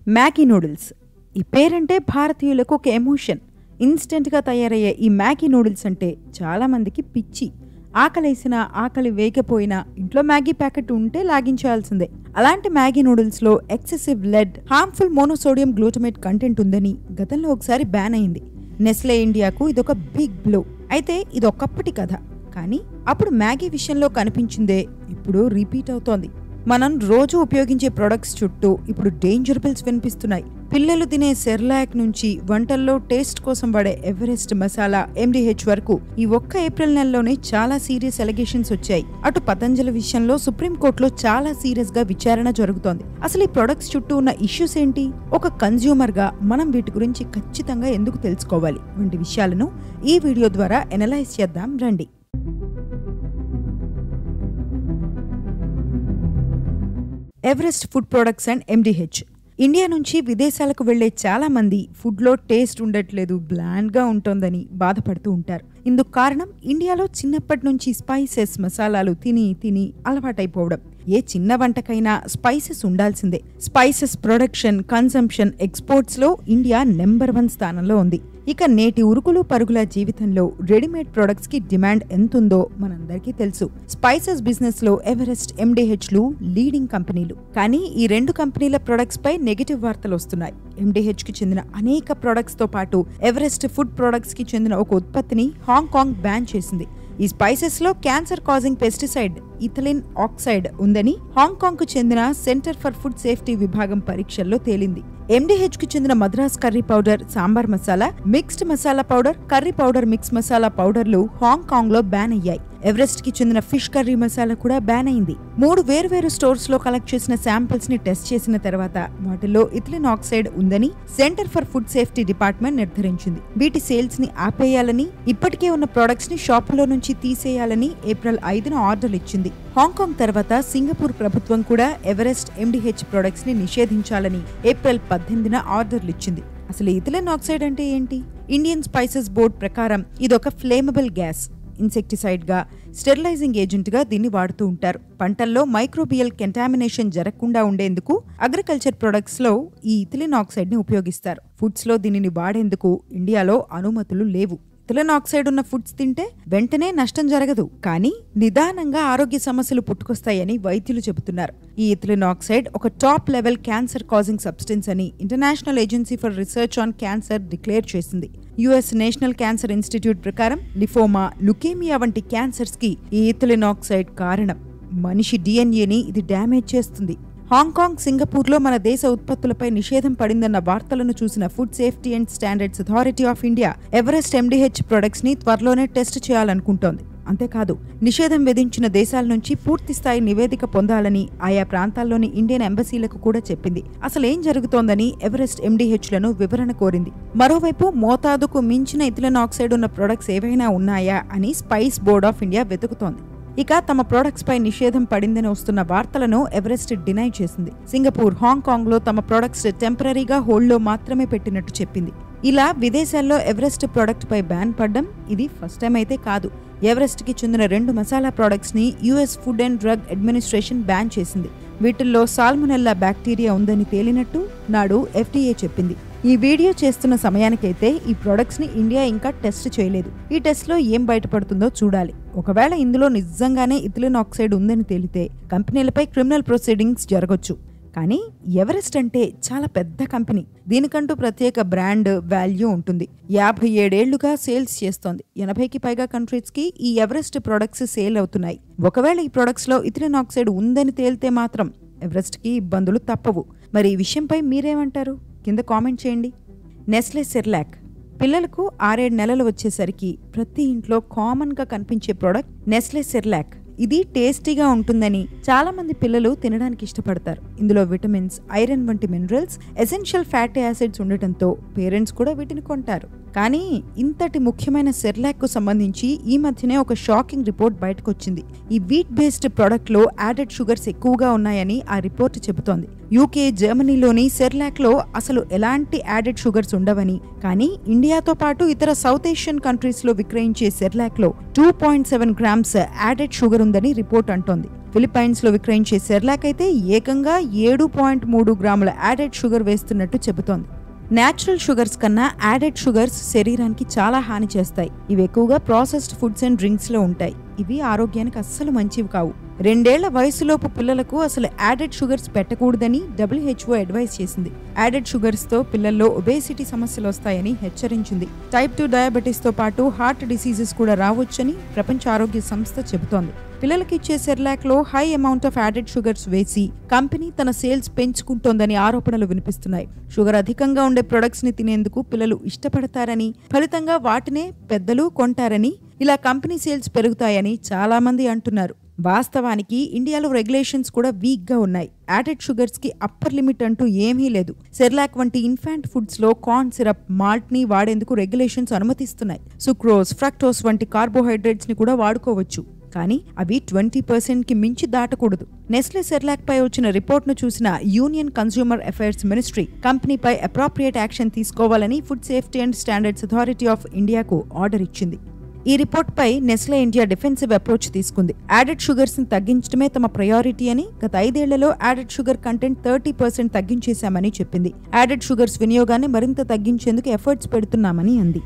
Maggi noodles. ఈ పేరంటే భారతీయులకు ఒక ఎమోషన్. ఇన్స్టెంట్గా తయారయ్యే ఈ మ్యాగీ నూడిల్స్ అంటే చాలామందికి పిచ్చి. ఆకలేసినా ఆకలి వేయకపోయినా ఇంట్లో మ్యాగీ ప్యాకెట్ ఉంటే లాగించాల్సిందే. అలాంటి మ్యాగీ నూడిల్స్లో excessive lead, harmful monosodium glutamate content ఉందని గతంలో ఒకసారి బ్యాన్ అయింది. నెస్లే ఇండియాకు ఇదొక బిగ్ బ్లో. అయితే ఇది ఒకప్పటి కథ, కానీ అప్పుడు మ్యాగీ విషయంలో కనిపించిందే ఇప్పుడు రిపీట్ అవుతోంది. మనం రోజు ఉపయోగించే ప్రొడక్ట్స్ చుట్టూ ఇప్పుడు డేంజర్ బిల్స్ వినిపిస్తున్నాయి. పిల్లలు తినే సెర్లాక్ నుంచి వంటల్లో టేస్ట్ కోసం వాడే ఎవరెస్ట్ మసాలా, MDH వరకు ఈ ఒక్క ఏప్రిల్ నెలలోనే చాలా సీరియస్ అలిగేషన్స్ వచ్చాయి. అటు పతంజలి విషయంలో సుప్రీంకోర్టులో చాలా సీరియస్ గా విచారణ జరుగుతోంది. అసలు ఈ ప్రొడక్ట్స్ చుట్టూ ఉన్న ఇష్యూస్ ఏంటి, ఒక కన్స్యూమర్ గా మనం వీటి గురించి ఖచ్చితంగా ఎందుకు తెలుసుకోవాలి వంటి విషయాలను ఈ వీడియో ద్వారా ఎనలైజ్ చేద్దాం రండి. Everest food products and MDH. India నుంచి విదేశాలకు వెళ్లే చాలా మంది ఫుడ్లో టేస్ట్ ఉండట్లేదు, బ్లాండ్గా ఉంటోందని బాధపడుతూ ఉంటారు. ఇందుకు కారణం ఇండియాలో చిన్నప్పటి నుంచి స్పైసెస్, మసాలాలు తిని తిని అలవాటైపోవడం. ఏ చిన్న వంటకైనా స్పైసెస్ ఉండాల్సిందే. స్పైసెస్ ప్రొడక్షన్, కన్సంప్షన్, ఎక్స్పోర్ట్స్లో ఇండియా నెంబర్ 1 స్థానంలో ఉంది. ఇక నేటి ఉరుకులు పరుగుల జీవితంలో రెడీమేడ్ ప్రొడక్ట్స్ కి డిమాండ్ ఎంతుందో మనందరికీ తెలుసు. స్పైసెస్ బిజినెస్ లో ఎవరెస్ట్, MDHలు లీడింగ్ కంపెనీలు. కానీ ఈ రెండు కంపెనీల ప్రొడక్ట్స్ పై నెగటివ్ వార్తలు వస్తున్నాయి. MDH కి చెందిన అనేక ప్రొడక్ట్స్ తో పాటు ఎవరెస్ట్ ఫుడ్ ప్రొడక్ట్స్ కి చెందిన ఒక ఉత్పత్తిని హాంకాంగ్ బ్యాన్ చేసింది. ఈ స్పైసెస్ లో cancer causing pesticide ethylene oxide ఉందని హాంకాంగ్ కు చెందిన సెంటర్ ఫర్ ఫుడ్ సేఫ్టీ విభాగం పరీక్షల్లో తేలింది. MDH కు చెందిన Madras curry powder, sambar masala, mixed masala powder, curry powder, mix masala పౌడర్లు హాంకాంగ్ లో బ్యాన్ అయ్యాయి. ఎవరెస్ట్ కి చెందిన ఫిష్ కర్రీ మసాలా కూడా బ్యాన్ అయింది. 3 వేర్వేరు స్టోర్స్ లో కలెక్ట్ చేసిన శాంపిల్స్ ని టెస్ట్ చేసిన తర్వాత వాటిలో ఇథిలిన్ ఆక్సైడ్ ఉందని centre for food safety department నిర్ధారించింది. వీటి సేల్స్ ని ఆపేయాలని, ఇప్పటికే ఉన్న ప్రొడక్ట్స్ ని షాపులో నుంచి తీసేయాలని ఏప్రిల్ 5న ఆర్డర్లు ఇచ్చింది. హాంకాంగ్ తర్వాత సింగపూర్ ప్రభుత్వం కూడా ఎవరెస్ట్, MDH ప్రొడక్ట్స్ ని నిషేధించాలని ఏప్రిల్ 18న ఆర్డర్లు ఇచ్చింది. అసలు ఇథిలిన్ ఆక్సైడ్ అంటే ఏంటి? ఇండియన్ స్పైసెస్ బోర్డ్ ప్రకారం ఇదొక ఫ్లేమబుల్ గ్యాస్. ఇన్సెక్టిసైడ్ గా, స్టెరిలైజింగ్ ఏజెంట్ గా దీన్ని వాడుతూ ఉంటారు. పంటల్లో మైక్రోబియల్ కంటామినేషన్ జరగకుండా ఉండేందుకు అగ్రికల్చర్ ప్రొడక్ట్స్ లో ఈ ఇథిలిన్ ఆక్సైడ్ ని ఉపయోగిస్తారు. ఫుడ్స్ లో దీనిని వాడేందుకు ఇండియాలో అనుమతులు లేవు. ఇథిలిన్ ఆక్సైడ్ ఉన్న ఫుడ్స్ తింటే వెంటనే నష్టం జరగదు, కానీ నిదానంగా ఆరోగ్య సమస్యలు పుట్టుకొస్తాయని వైద్యులు చెబుతున్నారు. ఈ ఇథిలిన్ ఆక్సైడ్ ఒక top level cancer causing substance అని international agency for research on cancer declare చేసింది. US నేషనల్ క్యాన్సర్ ఇన్స్టిట్యూట్ ప్రకారం లిఫోమా, లుకేమియా వంటి క్యాన్సర్స్ కి ఈ ఇథిలిన్ ఆక్సైడ్ కారణం. మనిషి DNAని ఇది డ్యామేజ్ చేస్తుంది. హాంకాంగ్, సింగపూర్లో మన దేశ ఉత్పత్తులపై నిషేధం పడిందన్న వార్తలను చూసిన food safety and standards authority of India Everest, MDH products ని త్వరలోనే టెస్ట్ చేయాలనుకుంటోంది. అంతేకాదు, నిషేధం విధించిన దేశాల నుంచి పూర్తిస్థాయి నివేదిక పొందాలని ఆయా ప్రాంతాల్లోని ఇండియన్ ఎంబసీలకు కూడా చెప్పింది. అసలేం జరుగుతోందని ఎవరెస్ట్, MDHలను వివరణ కోరింది. మరోవైపు మోతాదుకు మించిన ఇథిలిన్ ఆక్సైడ్ ఉన్న ప్రొడక్ట్స్ ఏవైనా ఉన్నాయా అని స్పైస్ బోర్డ్ ఆఫ్ ఇండియా వెతుకుతోంది. ఇక తమ ప్రొడక్ట్స్ పై నిషేధం పడిందని వస్తున్న వార్తలను ఎవరెస్ట్ డినై చేసింది. సింగపూర్, హాంకాంగ్ లో తమ ప్రొడక్ట్స్ టెంపరరీగా హోల్డ్లో మాత్రమే పెట్టినట్టు చెప్పింది. ఇలా విదేశాల్లో ఎవరెస్ట్ ప్రొడక్ట్ పై బ్యాన్ పడ్డం ఇది ఫస్ట్ టైం అయితే కాదు. ఎవరెస్ట్ కి చెందిన 2 మసాలా ప్రొడక్ట్స్ ని US food and drug administration ban చేసింది. వీటిల్లో సాల్మొనెల్లా బ్యాక్టీరియా ఉందని తేలినట్టు నాడు FDA చెప్పింది. ఈ వీడియో చేస్తున్న సమయానికైతే ఈ ప్రొడక్ట్స్ ని ఇండియా ఇంకా టెస్ట్ చేయలేదు. ఈ టెస్ట్ లో ఏం బయటపడుతుందో చూడాలి. ఒకవేళ ఇందులో నిజంగానే ఇథిలిన్ ఆక్సైడ్ ఉందని తేలితే కంపెనీలపై క్రిమినల్ ప్రొసీడింగ్స్ జరగొచ్చు. కానీ ఎవరెస్ట్ అంటే చాలా పెద్ద కంపెనీ. దీనికంటూ ప్రత్యేక బ్రాండ్ వాల్యూ ఉంటుంది. 57 ఏళ్లుగా సేల్స్ చేస్తోంది. 80కి పైగా కంట్రీస్ కి ఈ ఎవరెస్ట్ ప్రొడక్ట్స్ సేల్ అవుతున్నాయి. ఒకవేళ ఈ ప్రొడక్ట్స్ లో ఇథిలిన్ ఆక్సైడ్ ఉందని తేలితే మాత్రం ఎవరెస్ట్ కి ఇబ్బందులు తప్పవు. మరి ఈ విషయంపై మీరేమంటారు? కింద కామెంట్ చేయండి. Nestle Cerelac. పిల్లలకు 6-7 నెలలు వచ్చేసరికి ప్రతి ఇంట్లో కామన్ గా కనిపించే ప్రొడక్ట్ నెస్లే సెర్లాక్. ఇది టేస్టీగా ఉంటుందని చాలా మంది పిల్లలు తినడానికి ఇష్టపడతారు. ఇందులో విటమిన్స్, ఐరన్ వంటి మినరల్స్, ఎసెన్షియల్ ఫ్యాటీ యాసిడ్స్ ఉండటంతో పేరెంట్స్ కూడా వీటిని కొంటారు. కానీ ఇంతటి ముఖ్యమైన సెర్లాక్ కు సంబంధించి ఈ మధ్యనే ఒక షాకింగ్ రిపోర్ట్ బయటకొచ్చింది. ఈ వీట్ బేస్డ్ ప్రొడక్ట్ లో యాడెడ్ షుగర్స్ ఎక్కువగా ఉన్నాయని ఆ రిపోర్ట్ చెబుతోంది. UK, జర్మనీలోని సెర్లాక్ లో అసలు ఎలాంటి యాడెడ్ షుగర్స్ ఉండవని, కానీ ఇండియాతో పాటు ఇతర సౌత్ ఏషియన్ కంట్రీస్ లో విక్రయించే సెర్లాక్ లో 2.7 గ్రామ్స్ యాడెడ్ షుగర్ ఉందని రిపోర్ట్ అంటోంది. ఫిలిప్పైన్స్ లో విక్రయించే సెర్లాక్ అయితే ఏకంగా 7.3 గ్రాముల యాడెడ్ షుగర్ వేస్తున్నట్టు చెబుతోంది. నేచురల్ షుగర్స్ కన్నా యాడెడ్ షుగర్స్ శరీరానికి చాలా హాని చేస్తాయి. ఇవి ఎక్కువగా ప్రాసెస్డ్ ఫుడ్స్ అండ్ డ్రింక్స్ లో ఉంటాయి. ఇవి ఆరోగ్యానికి అస్సలు మంచివి కావు. 2 ఏళ్ల వయసులోపు పిల్లలకు అసలు యాడెడ్ షుగర్స్ పెట్టకూడదని WHO అడ్వైస్ చేసింది. యాడెడ్ షుగర్స్ తో పిల్లల్లో ఒబేసిటీ సమస్యలు వస్తాయని హెచ్చరించింది. టైప్ 2 డయాబెటీస్ తో పాటు హార్ట్ డిసీజెస్ కూడా రావచ్చని ప్రపంచ ఆరోగ్య సంస్థ చెబుతోంది. పిల్లలకి ఇచ్చే సెర్లాక్ లో high amount of added sugars వేసి కంపెనీ తన సేల్స్ పెంచుకుంటోందని ఆరోపణలు వినిపిస్తున్నాయి. షుగర్ అధికంగా ఉండే ప్రొడక్ట్స్ ని తినేందుకు పిల్లలు ఇష్టపడతారని, ఫలితంగా వాటినే పెద్దలు కొంటారని, ఇలా కంపెనీ సేల్స్ పెరుగుతాయని చాలా మంది అంటున్నారు. వాస్తవానికి ఇండియాలో రెగ్యులేషన్స్ కూడా వీక్ గా ఉన్నాయి. యాడెడ్ షుగర్స్ కి అప్పర్ లిమిట్ అంటూ ఏమీ లేదు. సెర్లాక్ వంటి ఇన్ఫాంట్ ఫుడ్స్ లో కార్న్ సిరప్, మాల్ట్ ని వాడేందుకు రెగ్యులేషన్స్ అనుమతిస్తున్నాయి. సుక్రోజ్, ఫ్రక్టోస్ వంటి కార్బోహైడ్రేట్స్ ని కూడా వాడుకోవచ్చు. కానీ అవి 20% కి మించి దాటకూడదు. నెస్లే సెర్లాక్ పై వచ్చిన రిపోర్ట్ ను చూసిన యూనియన్ కన్స్యూమర్ అఫైర్స్ మినిస్ట్రీ కంపెనీపై అప్రాప్రియేట్ యాక్షన్ తీసుకోవాలని food safety and standards authority of ఇండియాకు ఆర్డర్ ఇచ్చింది. ఈ రిపోర్ట్ పై నెస్లే ఇండియా డిఫెన్సివ్ అప్రోచ్ తీసుకుంది. యాడెడ్ షుగర్స్ ని తగ్గించడమే తమ ప్రయారిటీ అని, గత 5 ఏళ్లలో యాడెడ్ షుగర్ కంటెంట్ 30% తగ్గించేశామని చెప్పింది. యాడెడ్ షుగర్స్ వినియోగాన్ని మరింత తగ్గించేందుకు ఎఫర్ట్స్ పెడుతున్నామని అంది.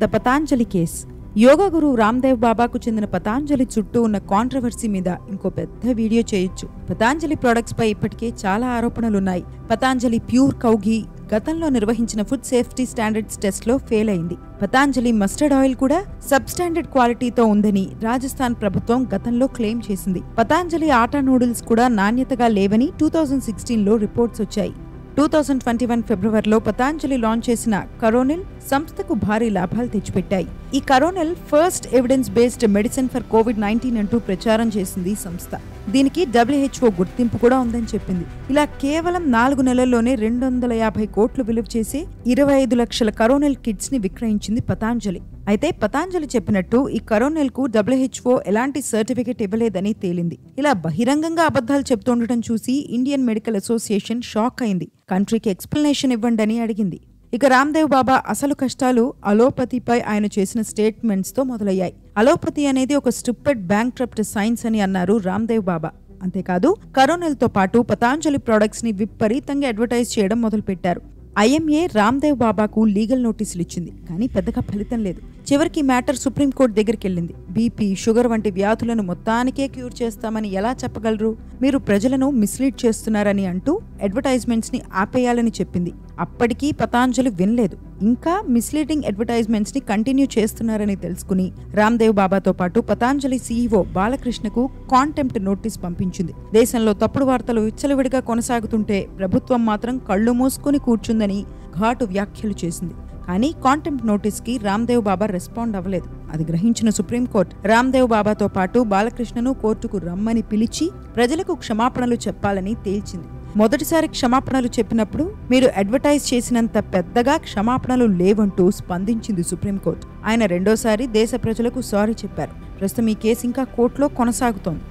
The Patanjali case. యోగా గురు రామ్దేవ్ బాబాకు చెందిన పతాంజలి చుట్టూ ఉన్న కాంట్రవర్సీ మీద ఇంకో పెద్ద వీడియో చేయొచ్చు. పతాంజలి ప్రొడక్ట్స్ పై ఇప్పటికే చాలా ఆరోపణలున్నాయి. పతాంజలి ప్యూర్ కౌ ఘీ గతంలో నిర్వహించిన ఫుడ్ సేఫ్టీ స్టాండర్డ్స్ టెస్ట్ లో ఫెయిల్ అయింది. పతాంజలి మస్టర్డ్ ఆయిల్ కూడా సబ్ స్టాండర్డ్ క్వాలిటీతో ఉందని రాజస్థాన్ ప్రభుత్వం గతంలో క్లెయిమ్ చేసింది. పతాంజలి ఆటా నూడిల్స్ కూడా నాణ్యతగా లేవని 2016లో రిపోర్ట్స్ వచ్చాయి. 2021 ఫిబ్రవరిలో పతాంజలి లాంచ్ చేసిన కరోనిల్ సంస్థకు భారీ లాభాలు తెచ్చిపెట్టాయి. ఈ Coronil first evidence based medicine for COVID-19 అంటూ ప్రచారం చేసింది సంస్థ. దీనికి WHO గుర్తింపు కూడా ఉందని చెప్పింది. ఇలా కేవలం 4 నెలల్లోనే 250 కోట్లు విలువ చేసి 25 లక్షల కరోనిల్ కిట్స్ ని విక్రయించింది పతాంజలి. అయితే పతాంజలి చెప్పినట్టు ఈ కరోనిల్ కు WHO ఎలాంటి సర్టిఫికెట్ ఇవ్వలేదని తేలింది. ఇలా బహిరంగంగా అబద్ధాలు చెప్తుండటం చూసి ఇండియన్ మెడికల్ అసోసియేషన్ షాక్ అయింది. కంట్రీకి ఎక్స్ప్లెనేషన్ ఇవ్వండి అడిగింది. ఇక రామ్దేవ్ బాబా అసలు కష్టాలు అలోపతిపై ఆయన చేసిన స్టేట్మెంట్స్ తో మొదలయ్యాయి. అలోపతి అనేది ఒక స్టూపిడ్ బ్యాంక్రప్ట్ సైన్స్ అని అన్నారు రామ్దేవ్ బాబా. అంతేకాదు కరోనిల్ తో పాటు పతాంజలి ప్రొడక్ట్స్ ని విపరీతంగా అడ్వర్టైజ్ చేయడం మొదలుపెట్టారు. IMA రామ్దేవ్ బాబాకు లీగల్ నోటీసులు ఇచ్చింది. కానీ పెద్దగా ఫలితం లేదు. చివరికి మ్యాటర్ సుప్రీంకోర్టు దగ్గరికి వెళ్ళింది. బీపీ, షుగర్ వంటి వ్యాధులను మొత్తానికే క్యూర్ చేస్తామని ఎలా చెప్పగలరు? మీరు ప్రజలను మిస్లీడ్ చేస్తున్నారని అంటూ అడ్వర్టైజ్మెంట్స్ ని ఆపేయాలని చెప్పింది. అప్పటికీ పతాంజలి వినలేదు. ఇంకా మిస్లీడింగ్ అడ్వర్టైజ్మెంట్స్ ని కంటిన్యూ చేస్తున్నారని తెలుసుకుని రామ్దేవ్ బాబాతో పాటు పతాంజలి CEO బాలకృష్ణకు కాంటెంప్ట్ నోటీస్ పంపించింది. దేశంలో తప్పుడు వార్తలు విచ్చలవిడిగా కొనసాగుతుంటే ప్రభుత్వం మాత్రం కళ్ళు మూసుకుని కూర్చుందని ఘాటు వ్యాఖ్యలు చేసింది. కానీ కాంటెంప్ట్ నోటీస్ కి రామ్దేవ్ బాబా రెస్పాండ్ అవ్వలేదు. అది గ్రహించిన సుప్రీంకోర్టు రామ్దేవ్ బాబాతో పాటు బాలకృష్ణను కోర్టుకు రమ్మని పిలిచి ప్రజలకు క్షమాపణలు చెప్పాలని తేల్చింది. మొదటిసారి క్షమాపణలు చెప్పినప్పుడు మీరు అడ్వర్టైజ్ చేసినంత పెద్దగా క్షమాపణలు లేవంటూ స్పందించింది సుప్రీంకోర్టు. ఆయన రెండోసారి దేశ ప్రజలకు సారీ చెప్పారు. ప్రస్తుతం ఈ కేసు ఇంకా కోర్టులో కొనసాగుతోంది.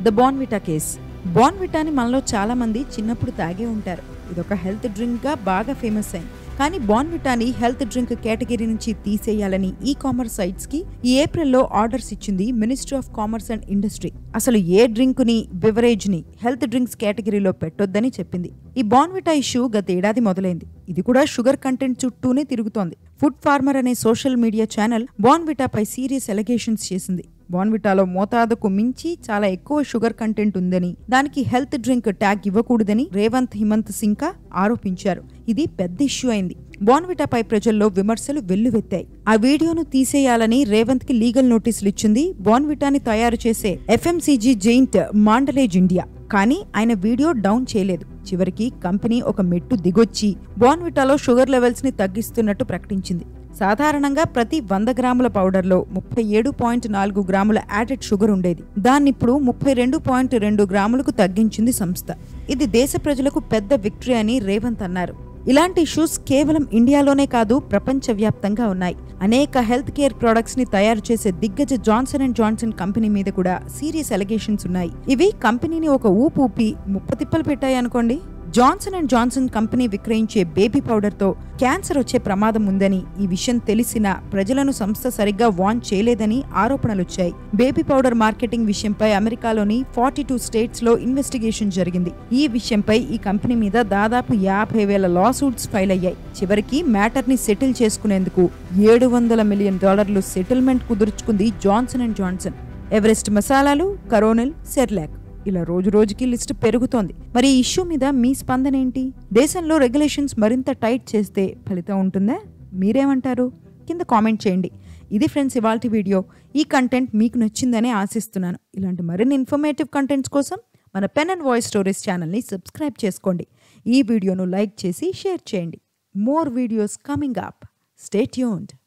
The Bournvita case. బోర్న్విటాని మనలో చాలా మంది చిన్నప్పుడు తాగే ఉంటారు. ఇదొక హెల్త్ డ్రింక్ గా బాగా ఫేమస్ అయింది. కానీ బోర్న్విటాని హెల్త్ డ్రింక్ కేటగిరీ నుంచి తీసేయాలని ఈ-కామర్స్ సైట్స్ కి ఈ ఏప్రిల్లో ఆర్డర్స్ ఇచ్చింది ministry of commerce and industry. అసలు ఏ డ్రింక్ ని, బెవరేజ్ ని హెల్త్ డ్రింక్స్ కేటగిరీలో పెట్టొద్దని చెప్పింది. ఈ బోర్న్విటా ఇష్యూ గత ఏడాది మొదలైంది. ఇది కూడా షుగర్ కంటెంట్ చుట్టూనే తిరుగుతోంది. ఫుడ్ ఫార్మర్ అనే సోషల్ మీడియా ఛానల్ బోర్న్విటాపై సీరియస్ ఎలిగేషన్స్ చేసింది. బోర్న్విటాలో మోతాదుకు మించి చాలా ఎక్కువ షుగర్ కంటెంట్ ఉందని, దానికి హెల్త్ డ్రింక్ ట్యాగ్ ఇవ్వకూడదని రేవంత్ హిమంత్ సింకా ఆరోపించారు. ఇది పెద్ద ఇష్యూ అయింది. బోర్న్విటాపై ప్రజల్లో విమర్శలు వెల్లువెత్తాయి. ఆ వీడియోను తీసేయాలని రేవంత్ కి లీగల్ నోటీసులు ఇచ్చింది బోర్న్విటాని తయారు చేసే FMCG జెయింట్ మాండలేజ్ ఇండియా. కానీ ఆయన వీడియో డౌన్ చేయలేదు. చివరికి కంపెనీ ఒక మెట్టు దిగొచ్చి బోర్న్విటాలో షుగర్ లెవెల్స్ ని తగ్గిస్తున్నట్టు ప్రకటించింది. సాధారణంగా ప్రతి 100 గ్రాముల పౌడర్లో 37.4 గ్రాముల యాడెడ్ షుగర్ ఉండేది. దాన్నిప్పుడు 32.2 గ్రాములకు తగ్గించింది సంస్థ. ఇది దేశ ప్రజలకు పెద్ద విక్టరీ అని రేవంత్ అన్నారు. ఇలాంటి ఇష్యూస్ కేవలం ఇండియాలోనే కాదు, ప్రపంచవ్యాప్తంగా ఉన్నాయి. అనేక హెల్త్ కేర్ ప్రొడక్ట్స్ ని తయారు చేసే దిగ్గజ జాన్సన్ అండ్ జాన్సన్ కంపెనీ మీద కూడా సీరియస్ అలిగేషన్స్ ఉన్నాయి. ఇవి కంపెనీని ఒక ఊపి ముప్పతిప్పలు పెట్టాయి అనుకోండి. జాన్సన్ అండ్ జాన్సన్ కంపెనీ విక్రయించే బేబీ పౌడర్తో క్యాన్సర్ వచ్చే ప్రమాదం ఉందని ఈ విషయం తెలిసినా ప్రజలను సంస్థ సరిగ్గా వార్న్ చేయలేదని ఆరోపణలొచ్చాయి. బేబీ పౌడర్ మార్కెటింగ్ విషయంపై అమెరికాలోని 42 స్టేట్స్లో ఇన్వెస్టిగేషన్ జరిగింది. ఈ విషయంపై ఈ కంపెనీ మీద దాదాపు 50,000 లాసూట్స్ ఫైల్ అయ్యాయి. చివరికి మ్యాటర్ని సెటిల్ చేసుకునేందుకు $700 మిలియన్ సెటిల్మెంట్ కుదుర్చుకుంది జాన్సన్ అండ్ జాన్సన్. ఎవరెస్ట్ మసాలాలు, కరోనిల్, సెర్లాక్ ఇలా రోజు రోజుకి లిస్టు పెరుగుతోంది. మరి ఈ ఇష్యూ మీద మీ స్పందన ఏంటి? దేశంలో రెగ్యులేషన్స్ మరింత టైట్ చేస్తే ఫలితం ఉంటుందా? మీరేమంటారు? కింద కామెంట్ చేయండి. ఇది ఫ్రెండ్స్ ఇవాల్టి వీడియో. ఈ కంటెంట్ మీకు నచ్చిందని ఆశిస్తున్నాను. ఇలాంటి మరిన్ని ఇన్ఫర్మేటివ్ కంటెంట్స్ కోసం మన పెన్ అండ్ వాయిస్ స్టోరీస్ ఛానల్ని సబ్స్క్రైబ్ చేసుకోండి. ఈ వీడియోను లైక్ చేసి షేర్ చేయండి. More videos coming up. Stay tuned.